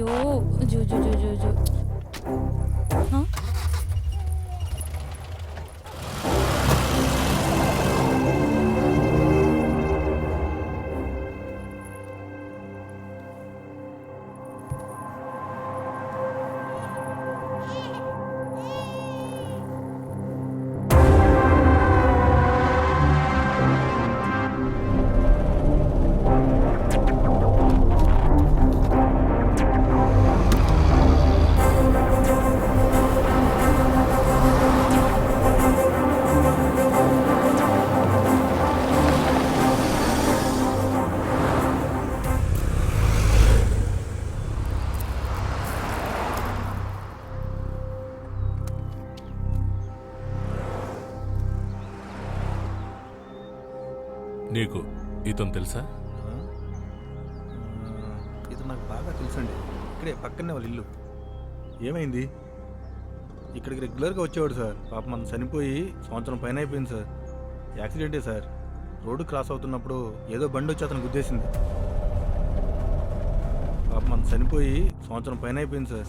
అయ్యో జో జో జో జో జో హ? నీకు ఇతను తెలుసా? ఇది నాకు బాగా తెలుసండి. ఇక్కడే పక్కనే వాళ్ళ ఇల్లు. ఏమైంది? ఇక్కడికి రెగ్యులర్గా వచ్చేవాడు సార్. పాప మనం చనిపోయి సంవత్సరం పైన అయిపోయింది సార్. యాక్సిడెంటే సార్. రోడ్డు క్రాస్ అవుతున్నప్పుడు ఏదో బండి వచ్చి అతను గుద్దేసింది. పాప మనం చనిపోయి సంవత్సరం పైన అయిపోయింది సార్.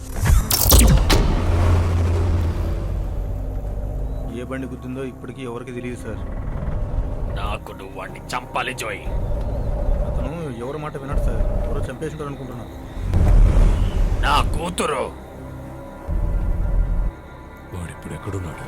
ఏ బండి గుద్దిందో ఇప్పటికీ ఎవరికి తెలియదు సార్. నాకు నువ్వు వాడిని చంపాలి జోయ్. అతను ఎవరి మాట విన్నాడు సార్. ఎవరో చంపేసుకుంటారు అనుకుంటున్నాను. నా కూతురు వాడిప్పుడు ఎక్కడున్నాడు?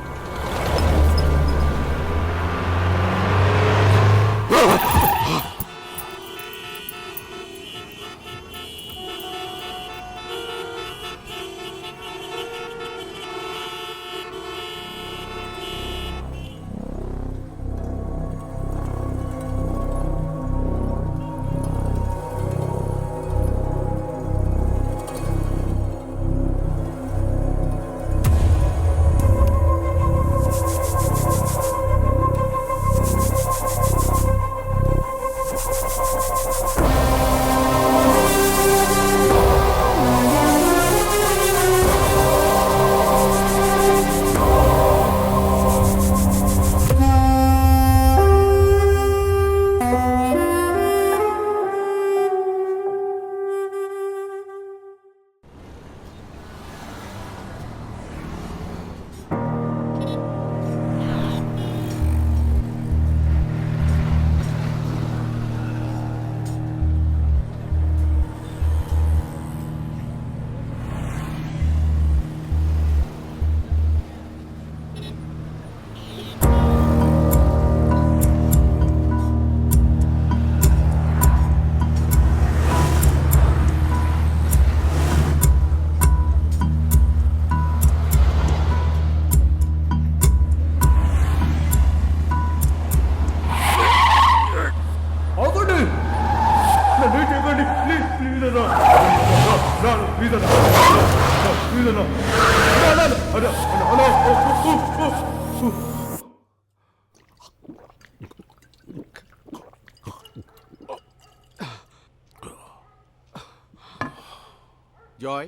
Joy,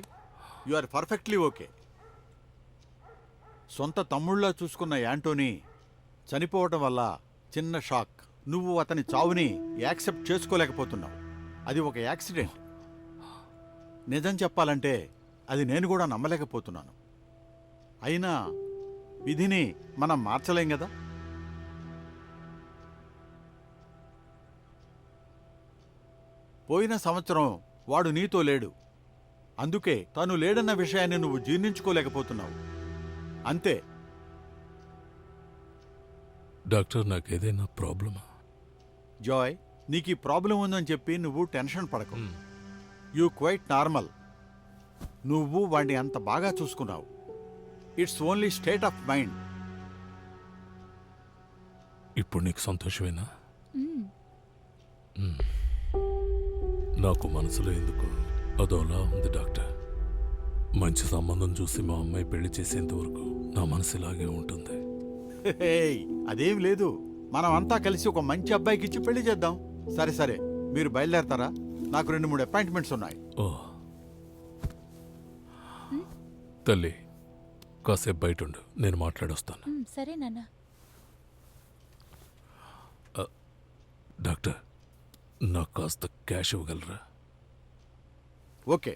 you are perfectly okay. సొంత తమ్ముళ్ళ చూసుకున్న యాంటోనీ చనిపోవటం వల్ల చిన్న షాక్. నువ్వు అతని చావుని యాక్సెప్ట్ చేసుకోలేకపోతున్నావు. అది ఒక యాక్సిడెంట్. నిజం చెప్పాలంటే అది నేను కూడా నమ్మలేకపోతున్నాను. అయినా విధిని మనం మార్చలేం కదా. పోయిన సంవత్సరం వాడు నీతో లేడు. అందుకే తను లేడన్న విషయాన్ని నువ్వు జీర్ణించుకోలేకపోతున్నావు. అంతే. డాక్టర్, నాకేదైనా ప్రాబ్లమా? జాయ్, నీకు ఈ ప్రాబ్లం ఉందని చెప్పి నువ్వు టెన్షన్ పడకు. You quite normal. నువ్వు వాడిని అంత బాగా చూసుకున్నావు. It's only state of mind. ఇప్పుడు నీకు సంతోషమేనా? నాకు మనసులో ఎందుకు అదోలా ఉంది డాక్టర్. మంచి సంబంధం చూసి మా అమ్మాయి పెళ్లి చేసేంత వరకు నా మనసు ఇలాగే ఉంటుంది. అదేం లేదు. మనం అంతా కలిసి ఒక మంచి అబ్బాయికి ఇచ్చి పెళ్లి చేద్దాం. సరే సరే, మీరు బయలుదేరతారా? నాకు 2-3 అపాయింట్మెంట్స్ ఉన్నాయి. ఓ తల్లి, కాసేపు బయట ఉండు, నేను మాట్లాడొస్తాను. సరే నాన్న. డాక్టర్, నాకు కాస్త క్యాష్ ఇవ్వగలరా? ఓకే.